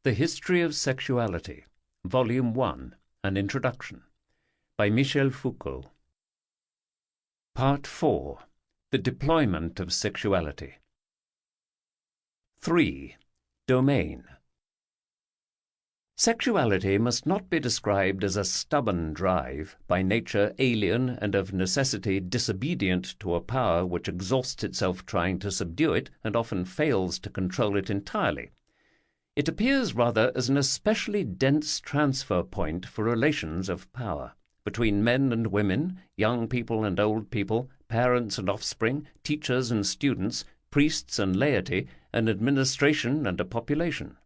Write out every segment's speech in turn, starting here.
The History of Sexuality, Volume 1, An Introduction, by Michel Foucault. Part 4. The Deployment of Sexuality. 3. Domain. Sexuality must not be described as a stubborn drive, by nature alien and of necessity disobedient to a power which exhausts itself trying to subdue it and often fails to control it entirely. It appears rather as an especially dense transfer point for relations of power, between men and women, young people and old people, parents and offspring, teachers and students, priests and laity, an administration and a population.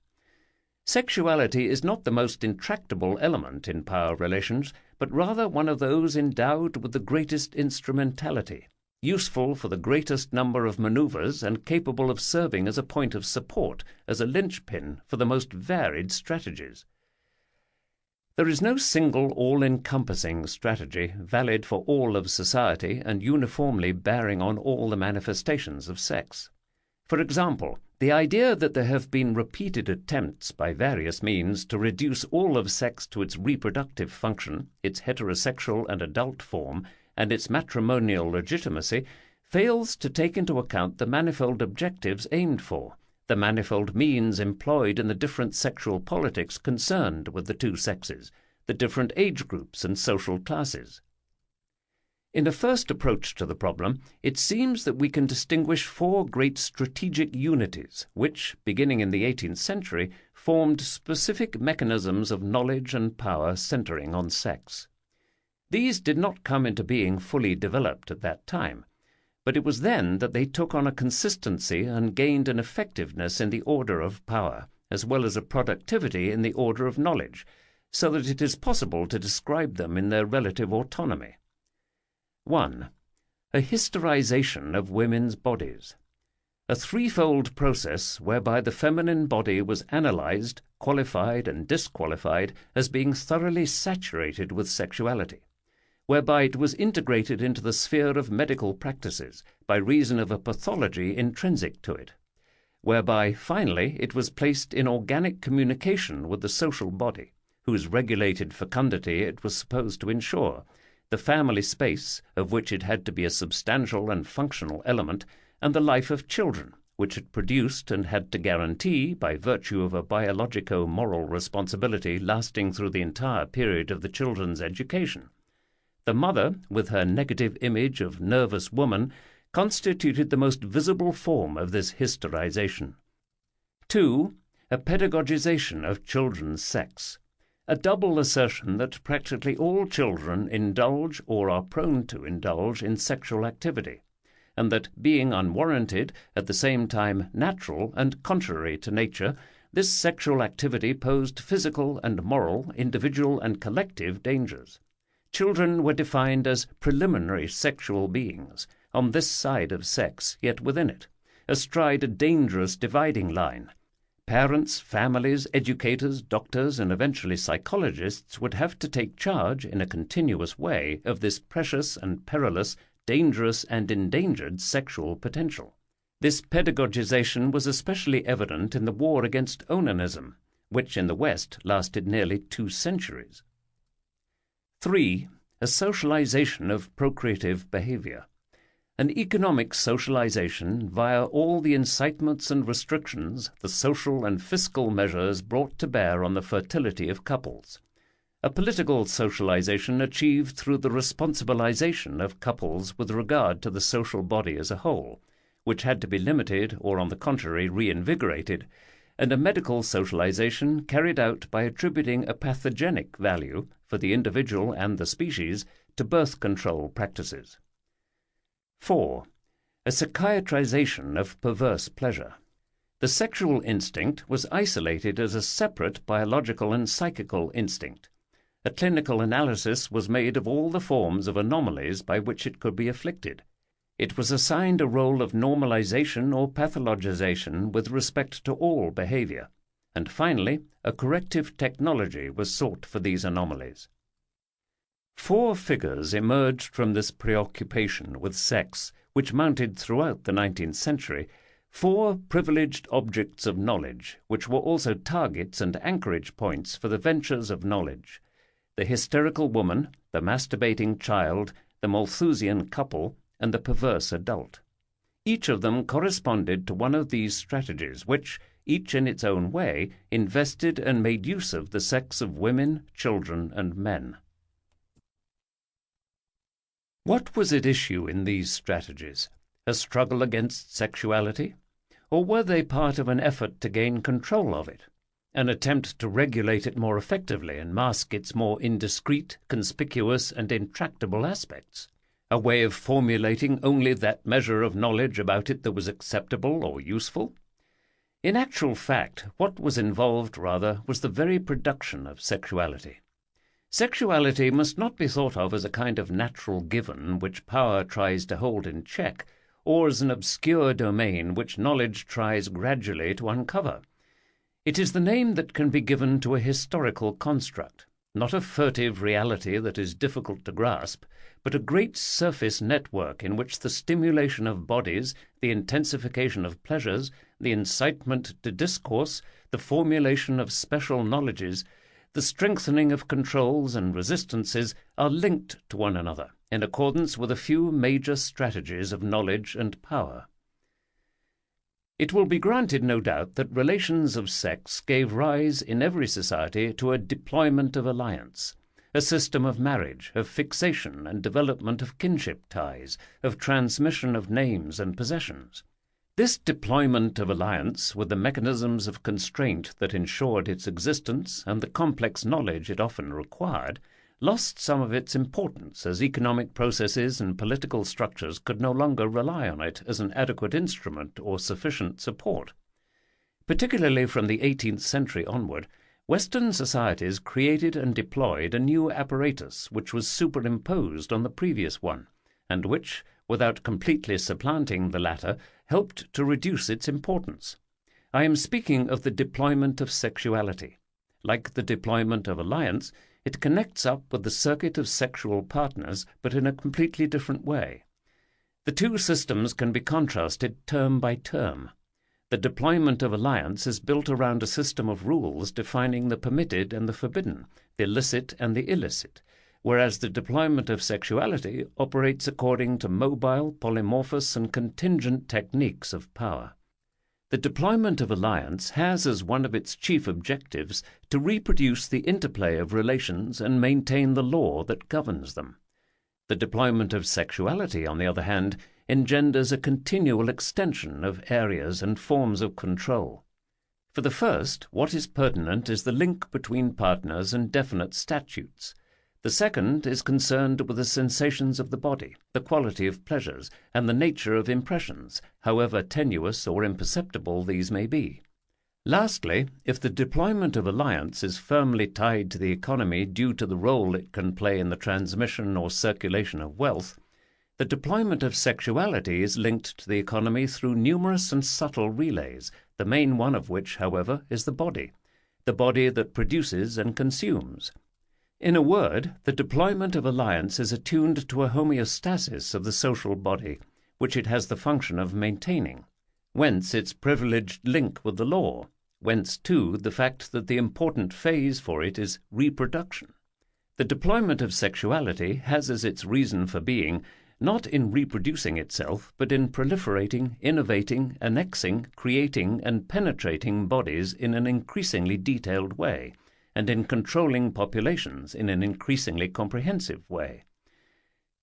Sexuality is not the most intractable element in power relations, but rather one of those endowed with the greatest instrumentality, useful for the greatest number of manoeuvres and capable of serving as a point of support, as a linchpin for the most varied strategies. There is no single all-encompassing strategy valid for all of society and uniformly bearing on all the manifestations of sex. For example, the idea that there have been repeated attempts by various means to reduce all of sex to its reproductive function, its heterosexual and adult form, and its matrimonial legitimacy, fails to take into account the manifold objectives aimed for, the manifold means employed in the different sexual politics concerned with the two sexes, the different age groups and social classes. In a first approach to the problem, it seems that we can distinguish four great strategic unities which, beginning in the 18th century, formed specific mechanisms of knowledge and power centering on sex. These did not come into being fully developed at that time, but it was then that they took on a consistency and gained an effectiveness in the order of power, as well as a productivity in the order of knowledge, so that it is possible to describe them in their relative autonomy. 1. A historization of women's bodies. A threefold process whereby the feminine body was analyzed, qualified, and disqualified as being thoroughly saturated with sexuality, whereby it was integrated into the sphere of medical practices by reason of a pathology intrinsic to it, whereby, finally, it was placed in organic communication with the social body, whose regulated fecundity it was supposed to ensure, the family space, of which it had to be a substantial and functional element, and the life of children, which it produced and had to guarantee by virtue of a biologico-moral responsibility lasting through the entire period of the children's education. The mother, with her negative image of nervous woman, constituted the most visible form of this historization. 2. A pedagogization of children's sex. A double assertion that practically all children indulge or are prone to indulge in sexual activity, and that, being unwarranted, at the same time natural and contrary to nature, this sexual activity posed physical and moral, individual and collective dangers. Children were defined as preliminary sexual beings, on this side of sex, yet within it, astride a dangerous dividing line. Parents, families, educators, doctors, and eventually psychologists would have to take charge in a continuous way of this precious and perilous, dangerous and endangered sexual potential. This pedagogization was especially evident in the war against onanism, which in the West lasted nearly 2 centuries. 3. A socialization of procreative behavior. An economic socialization via all the incitements and restrictions, the social and fiscal measures brought to bear on the fertility of couples. A political socialization achieved through the responsibilization of couples with regard to the social body as a whole, which had to be limited or on the contrary reinvigorated, and a medical socialization carried out by attributing a pathogenic value, for the individual and the species, to birth control practices. 4. A psychiatrization of perverse pleasure. The sexual instinct was isolated as a separate biological and psychical instinct. A clinical analysis was made of all the forms of anomalies by which it could be afflicted. It was assigned a role of normalization or pathologization with respect to all behavior, and finally a corrective technology was sought for these anomalies. 4 figures emerged from this preoccupation with sex, which mounted throughout the 19th century, 4 privileged objects of knowledge, which were also targets and anchorage points for the ventures of knowledge: the hysterical woman, the masturbating child, the Malthusian couple, and the perverse adult. Each of them corresponded to one of these strategies which, each in its own way, invested and made use of the sex of women, children, and men. What was at issue in these strategies? A struggle against sexuality? Or were they part of an effort to gain control of it, an attempt to regulate it more effectively and mask its more indiscreet, conspicuous, and intractable aspects? A way of formulating only that measure of knowledge about it that was acceptable or useful? In actual fact, what was involved, rather, was the very production of sexuality. Sexuality must not be thought of as a kind of natural given which power tries to hold in check, or as an obscure domain which knowledge tries gradually to uncover. It is the name that can be given to a historical construct, not a furtive reality that is difficult to grasp, but a great surface network in which the stimulation of bodies, the intensification of pleasures, the incitement to discourse, the formulation of special knowledges, the strengthening of controls and resistances are linked to one another in accordance with a few major strategies of knowledge and power. It will be granted, no doubt, that relations of sex gave rise in every society to a deployment of alliance, a system of marriage, of fixation and development of kinship ties, of transmission of names and possessions. This deployment of alliance, with the mechanisms of constraint that ensured its existence and the complex knowledge it often required, lost some of its importance as economic processes and political structures could no longer rely on it as an adequate instrument or sufficient support. Particularly from the 18th century onward, Western societies created and deployed a new apparatus which was superimposed on the previous one, and which, without completely supplanting the latter, helped to reduce its importance. I am speaking of the deployment of sexuality. Like the deployment of alliance, it connects up with the circuit of sexual partners, but in a completely different way. The two systems can be contrasted term by term. The deployment of alliance is built around a system of rules defining the permitted and the forbidden, the licit and the illicit, whereas the deployment of sexuality operates according to mobile, polymorphous, and contingent techniques of power. The deployment of alliance has as one of its chief objectives to reproduce the interplay of relations and maintain the law that governs them. The deployment of sexuality, on the other hand, engenders a continual extension of areas and forms of control. For the first, what is pertinent is the link between partners and definite statutes. The second is concerned with the sensations of the body, the quality of pleasures, and the nature of impressions, however tenuous or imperceptible these may be. Lastly, if the deployment of alliance is firmly tied to the economy due to the role it can play in the transmission or circulation of wealth, the deployment of sexuality is linked to the economy through numerous and subtle relays, the main one of which, however, is the body that produces and consumes. In a word, the deployment of alliance is attuned to a homeostasis of the social body, which it has the function of maintaining. Whence its privileged link with the law, whence, too, the fact that the important phase for it is reproduction. The deployment of sexuality has as its reason for being, not in reproducing itself, but in proliferating, innovating, annexing, creating, and penetrating bodies in an increasingly detailed way, and in controlling populations in an increasingly comprehensive way.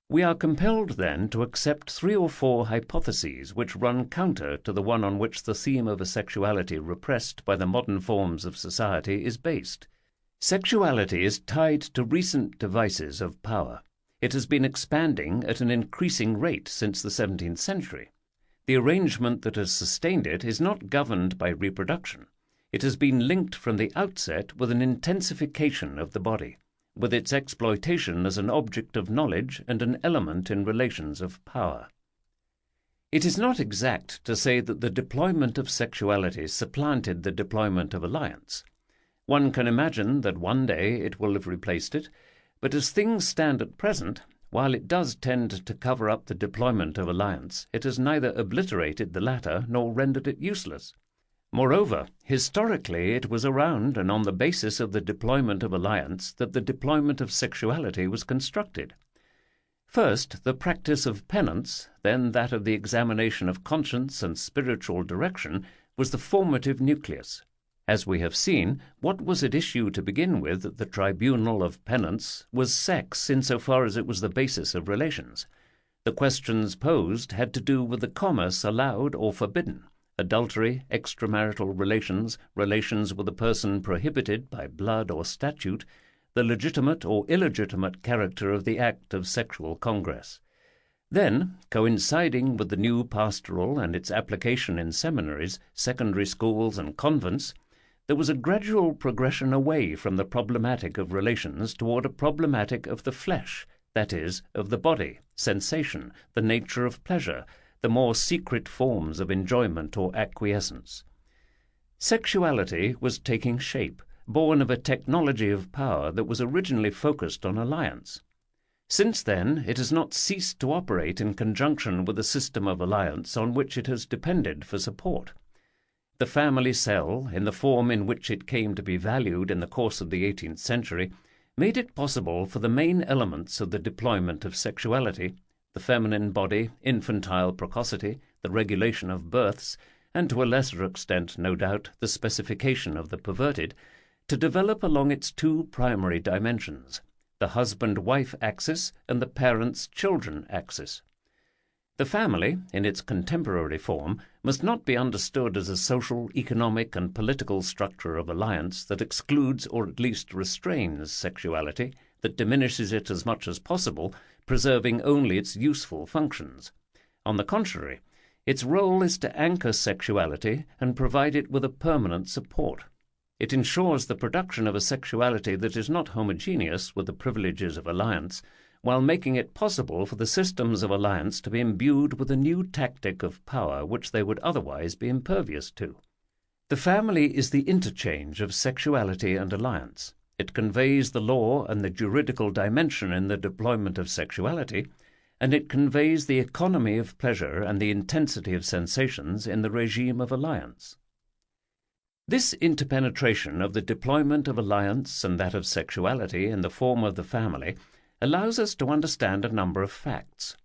We are compelled, then, to accept 3 or 4 hypotheses which run counter to the one on which the theme of a sexuality repressed by the modern forms of society is based. Sexuality is tied to recent devices of power. It has been expanding at an increasing rate since the 17th century. The arrangement that has sustained it is not governed by reproduction. It has been linked from the outset with an intensification of the body, with its exploitation as an object of knowledge and an element in relations of power. It is not exact to say that the deployment of sexuality supplanted the deployment of alliance. One can imagine that one day it will have replaced it, but as things stand at present, while it does tend to cover up the deployment of alliance, it has neither obliterated the latter nor rendered it useless. Moreover, historically it was around and on the basis of the deployment of alliance that the deployment of sexuality was constructed. First, the practice of penance, then that of the examination of conscience and spiritual direction, was the formative nucleus. As we have seen, what was at issue to begin with at the tribunal of penance was sex insofar as it was the basis of relations. The questions posed had to do with the commerce allowed or forbidden, adultery, extramarital relations, relations with a person prohibited by blood or statute, the legitimate or illegitimate character of the act of sexual congress. Then, coinciding with the new pastoral and its application in seminaries, secondary schools, and convents, there was a gradual progression away from the problematic of relations toward a problematic of the flesh, that is, of the body, sensation, the nature of pleasure, the more secret forms of enjoyment or acquiescence. Sexuality was taking shape, born of a technology of power that was originally focused on alliance. Since then, it has not ceased to operate in conjunction with a system of alliance on which it has depended for support. The family cell, in the form in which it came to be valued in the course of the 18th century, made it possible for the main elements of the deployment of sexuality, the feminine body, infantile precocity, the regulation of births, and to a lesser extent, no doubt, the specification of the perverted, to develop along its two primary dimensions, the husband-wife axis and the parents-children axis. The family, in its contemporary form, must not be understood as a social, economic, and political structure of alliance that excludes or at least restrains sexuality, that diminishes it as much as possible, preserving only its useful functions. On the contrary, its role is to anchor sexuality and provide it with a permanent support. It ensures the production of a sexuality that is not homogeneous with the privileges of alliance, while making it possible for the systems of alliance to be imbued with a new tactic of power which they would otherwise be impervious to. The family is the interchange of sexuality and alliance. It conveys the law and the juridical dimension in the deployment of sexuality, and it conveys the economy of pleasure and the intensity of sensations in the regime of alliance. This interpenetration of the deployment of alliance and that of sexuality in the form of the family allows us to understand a number of facts.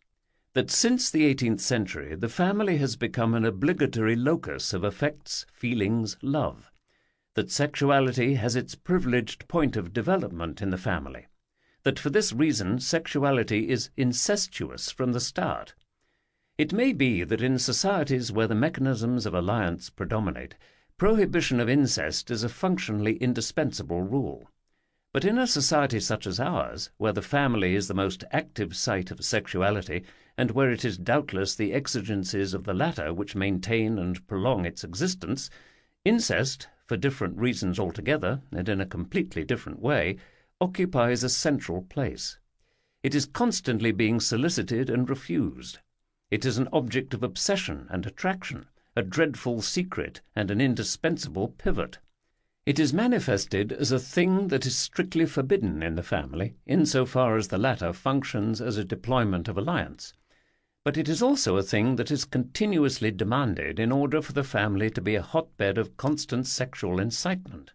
That since the 18th century the family has become an obligatory locus of affects, feelings, love. That sexuality has its privileged point of development in the family. That for this reason sexuality is incestuous from the start. It may be that in societies where the mechanisms of alliance predominate, prohibition of incest is a functionally indispensable rule. But in a society such as ours, where the family is the most active site of sexuality, and where it is doubtless the exigencies of the latter which maintain and prolong its existence, incest, for different reasons altogether, and in a completely different way, occupies a central place. It is constantly being solicited and refused. It is an object of obsession and attraction, a dreadful secret and an indispensable pivot. It is manifested as a thing that is strictly forbidden in the family, insofar as the latter functions as a deployment of alliance. But it is also a thing that is continuously demanded in order for the family to be a hotbed of constant sexual incitement.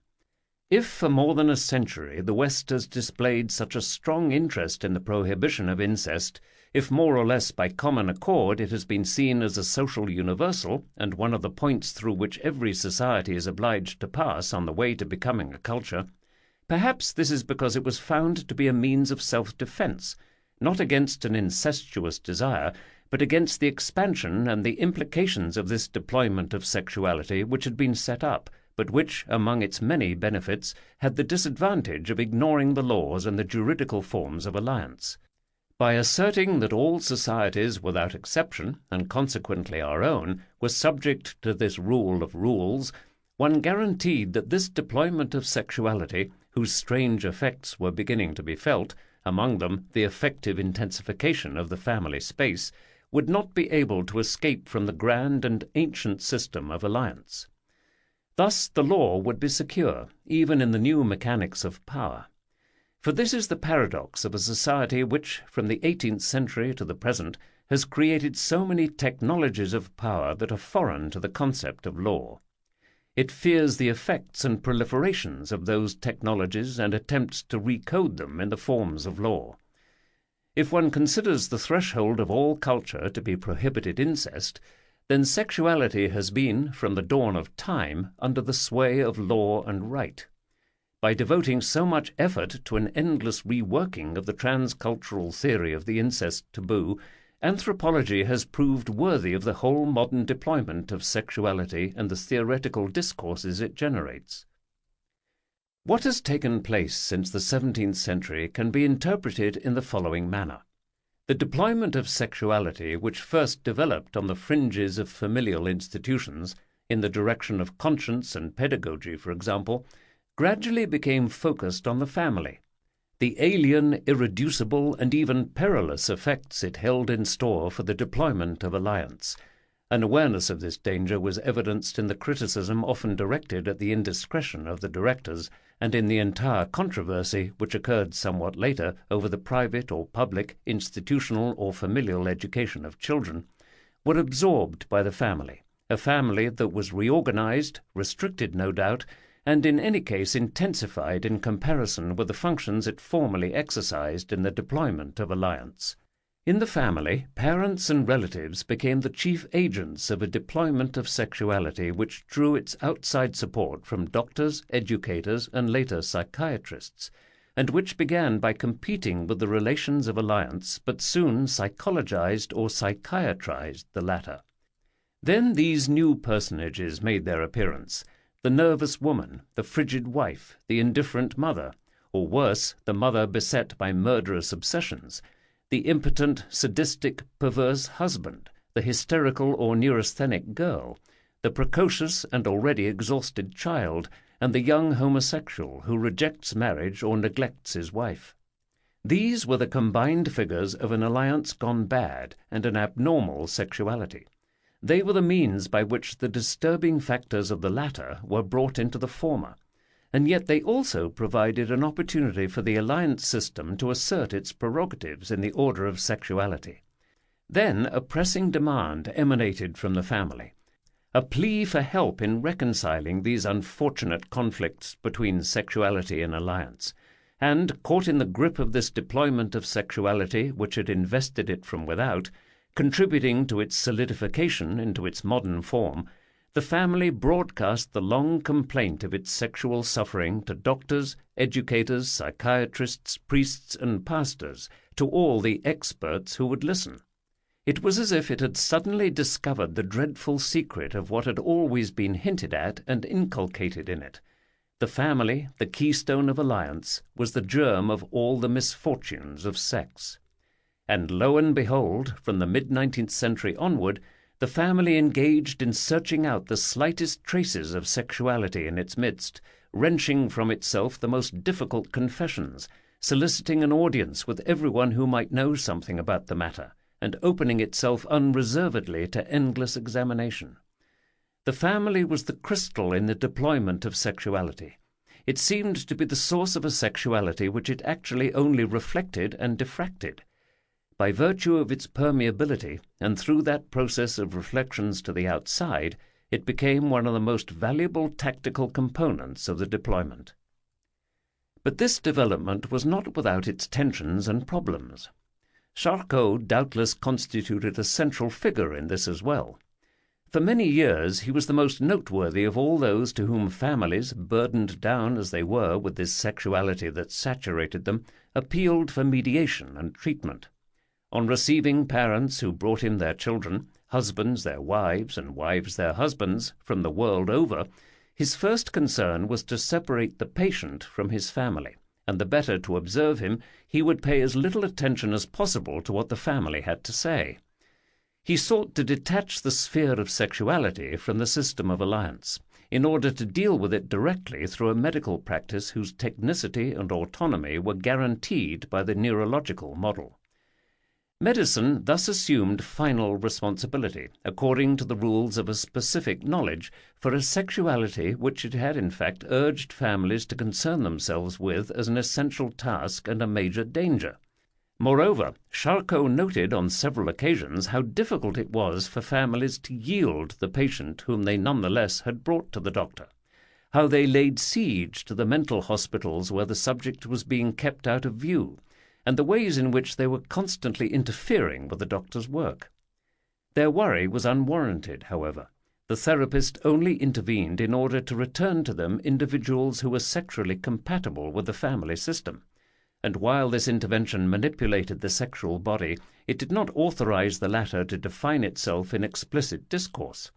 If for more than a century the West has displayed such a strong interest in the prohibition of incest, if more or less by common accord it has been seen as a social universal and one of the points through which every society is obliged to pass on the way to becoming a culture, perhaps this is because it was found to be a means of self-defense, not against an incestuous desire, but against the expansion and the implications of this deployment of sexuality which had been set up, but which, among its many benefits, had the disadvantage of ignoring the laws and the juridical forms of alliance. By asserting that all societies without exception, and consequently our own, were subject to this rule of rules, one guaranteed that this deployment of sexuality, whose strange effects were beginning to be felt, among them the effective intensification of the family space, would not be able to escape from the grand and ancient system of alliance. Thus the law would be secure, even in the new mechanics of power. For this is the paradox of a society which, from the 18th century to the present, has created so many technologies of power that are foreign to the concept of law. It fears the effects and proliferations of those technologies and attempts to recode them in the forms of law. If one considers the threshold of all culture to be prohibited incest, then sexuality has been, from the dawn of time, under the sway of law and right. By devoting so much effort to an endless reworking of the transcultural theory of the incest taboo, anthropology has proved worthy of the whole modern deployment of sexuality and the theoretical discourses it generates. What has taken place since the 17th century can be interpreted in the following manner. The deployment of sexuality, which first developed on the fringes of familial institutions, in the direction of conscience and pedagogy, for example, gradually became focused on the family. The alien, irreducible, and even perilous effects it held in store for the deployment of alliance. An awareness of this danger was evidenced in the criticism often directed at the indiscretion of the directors, and in the entire controversy which occurred somewhat later over the private or public, institutional or familial education of children, were absorbed by the family, a family that was reorganized, restricted no doubt, and in any case intensified in comparison with the functions it formerly exercised in the deployment of alliance. In the family, parents and relatives became the chief agents of a deployment of sexuality which drew its outside support from doctors, educators, and later psychiatrists, and which began by competing with the relations of alliance, but soon psychologized or psychiatrized the latter. Then these new personages made their appearance: the nervous woman, the frigid wife, the indifferent mother, or worse, the mother beset by murderous obsessions, the impotent, sadistic, perverse husband, the hysterical or neurasthenic girl, the precocious and already exhausted child, and the young homosexual who rejects marriage or neglects his wife. These were the combined figures of an alliance gone bad and an abnormal sexuality. They were the means by which the disturbing factors of the latter were brought into the former, and yet they also provided an opportunity for the alliance system to assert its prerogatives in the order of sexuality. Then a pressing demand emanated from the family, a plea for help in reconciling these unfortunate conflicts between sexuality and alliance, and, caught in the grip of this deployment of sexuality which had invested it from without, contributing to its solidification into its modern form, the family broadcast the long complaint of its sexual suffering to doctors, educators, psychiatrists, priests, and pastors, to all the experts who would listen. It was as if it had suddenly discovered the dreadful secret of what had always been hinted at and inculcated in it. The family, the keystone of alliance, was the germ of all the misfortunes of sex. And lo and behold, from the mid-19th century onward, the family engaged in searching out the slightest traces of sexuality in its midst, wrenching from itself the most difficult confessions, soliciting an audience with everyone who might know something about the matter, and opening itself unreservedly to endless examination. The family was the crystal in the deployment of sexuality. It seemed to be the source of a sexuality which it actually only reflected and diffracted. By virtue of its permeability, and through that process of reflections to the outside, it became one of the most valuable tactical components of the deployment. But this development was not without its tensions and problems. Charcot doubtless constituted a central figure in this as well. For many years he was the most noteworthy of all those to whom families, burdened down as they were with this sexuality that saturated them, appealed for mediation and treatment. On receiving parents who brought him their children, husbands their wives, and wives their husbands, from the world over, his first concern was to separate the patient from his family, and the better to observe him, he would pay as little attention as possible to what the family had to say. He sought to detach the sphere of sexuality from the system of alliance, in order to deal with it directly through a medical practice whose technicity and autonomy were guaranteed by the neurological model. Medicine thus assumed final responsibility, according to the rules of a specific knowledge, for a sexuality which it had in fact urged families to concern themselves with as an essential task and a major danger. Moreover, Charcot noted on several occasions how difficult it was for families to yield the patient whom they nonetheless had brought to the doctor, how they laid siege to the mental hospitals where the subject was being kept out of view, and the ways in which they were constantly interfering with the doctor's work. Their worry was unwarranted, however. The therapist only intervened in order to return to them individuals who were sexually compatible with the family system, and while this intervention manipulated the sexual body, it did not authorize the latter to define itself in explicit discourse.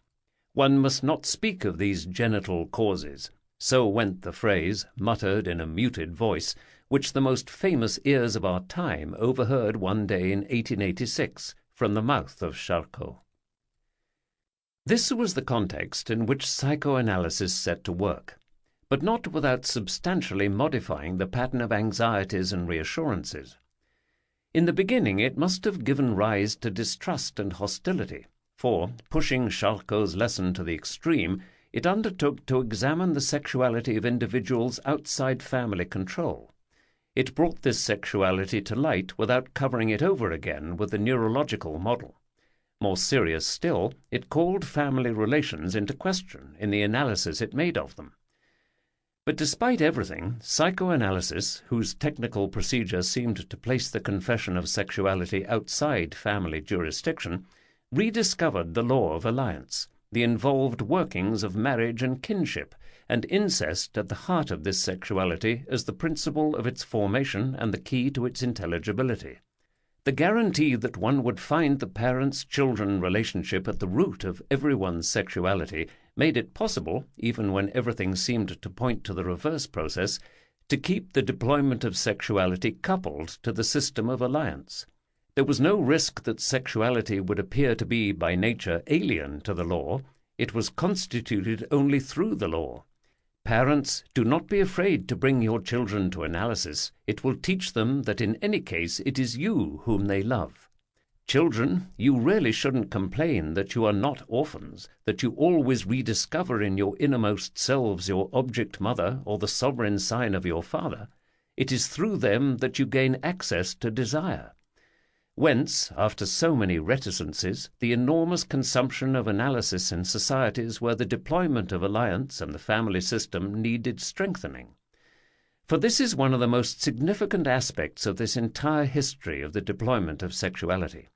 One must not speak of these genital causes. So went the phrase, muttered in a muted voice, which the most famous ears of our time overheard one day in 1886 from the mouth of Charcot. This was the context in which psychoanalysis set to work, but not without substantially modifying the pattern of anxieties and reassurances. In the beginning it must have given rise to distrust and hostility, for, pushing Charcot's lesson to the extreme, it undertook to examine the sexuality of individuals outside family control. It brought this sexuality to light without covering it over again with the neurological model. More serious still, it called family relations into question in the analysis it made of them. But despite everything, psychoanalysis, whose technical procedure seemed to place the confession of sexuality outside family jurisdiction, rediscovered the law of alliance, the involved workings of marriage and kinship, and incest at the heart of this sexuality as the principle of its formation and the key to its intelligibility. The guarantee that one would find the parents-children relationship at the root of everyone's sexuality made it possible, even when everything seemed to point to the reverse process, to keep the deployment of sexuality coupled to the system of alliance. There was no risk that sexuality would appear to be by nature alien to the law. It was constituted only through the law. Parents, do not be afraid to bring your children to analysis. It will teach them that in any case it is you whom they love. Children, you really shouldn't complain that you are not orphans, that you always rediscover in your innermost selves your object mother or the sovereign sign of your father. It is through them that you gain access to desire. Whence, after so many reticences, the enormous consumption of analysis in societies where the deployment of alliance and the family system needed strengthening. For this is one of the most significant aspects of this entire history of the deployment of sexuality.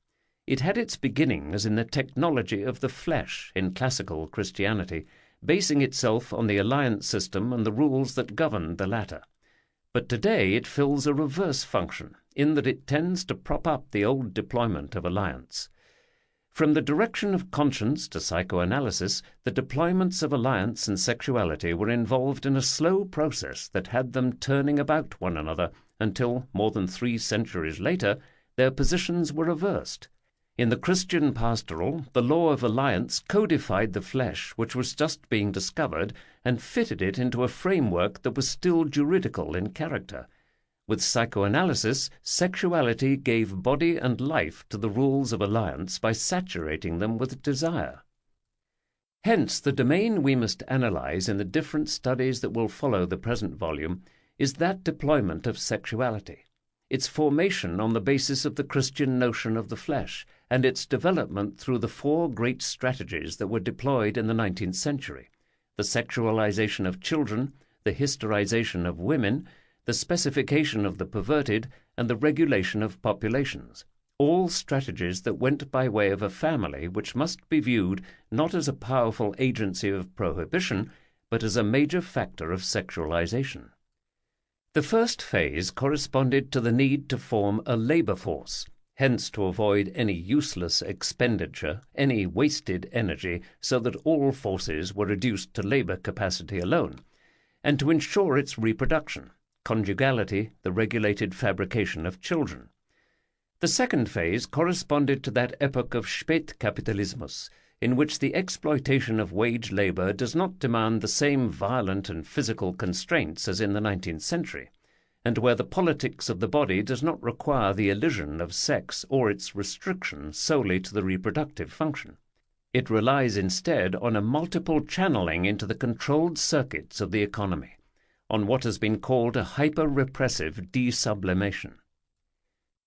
It had its beginnings in the technology of the flesh in classical Christianity, basing itself on the alliance system and the rules that governed the latter. But today it fills a reverse function, in that it tends to prop up the old deployment of alliance. From the direction of conscience to psychoanalysis, the deployments of alliance and sexuality were involved in a slow process that had them turning about one another until, more than 3 centuries later, their positions were reversed. In the Christian pastoral, the law of alliance codified the flesh which was just being discovered and fitted it into a framework that was still juridical in character. With psychoanalysis, sexuality gave body and life to the rules of alliance by saturating them with desire. Hence, the domain we must analyze in the different studies that will follow the present volume is that deployment of sexuality, its formation on the basis of the Christian notion of the flesh, and its development through the 4 great strategies that were deployed in the 19th century: the sexualization of children, the historization of women, the specification of the perverted, and the regulation of populations, all strategies that went by way of a family which must be viewed not as a powerful agency of prohibition, but as a major factor of sexualization. The first phase corresponded to the need to form a labor force, hence to avoid any useless expenditure, any wasted energy, so that all forces were reduced to labor capacity alone, and to ensure its reproduction, conjugality, the regulated fabrication of children. The second phase corresponded to that epoch of Spätkapitalismus, in which the exploitation of wage labor does not demand the same violent and physical constraints as in the 19th century, and where the politics of the body does not require the elision of sex or its restriction solely to the reproductive function. It relies instead on a multiple channeling into the controlled circuits of the economy, on what has been called a hyper-repressive desublimation.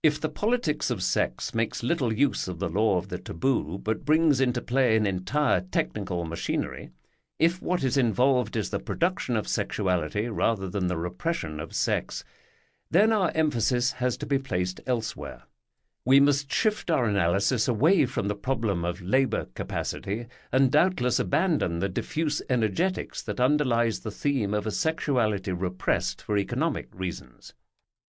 If the politics of sex makes little use of the law of the taboo, but brings into play an entire technical machinery, if what is involved is the production of sexuality rather than the repression of sex, then our emphasis has to be placed elsewhere. We must shift our analysis away from the problem of labor capacity and doubtless abandon the diffuse energetics that underlies the theme of a sexuality repressed for economic reasons.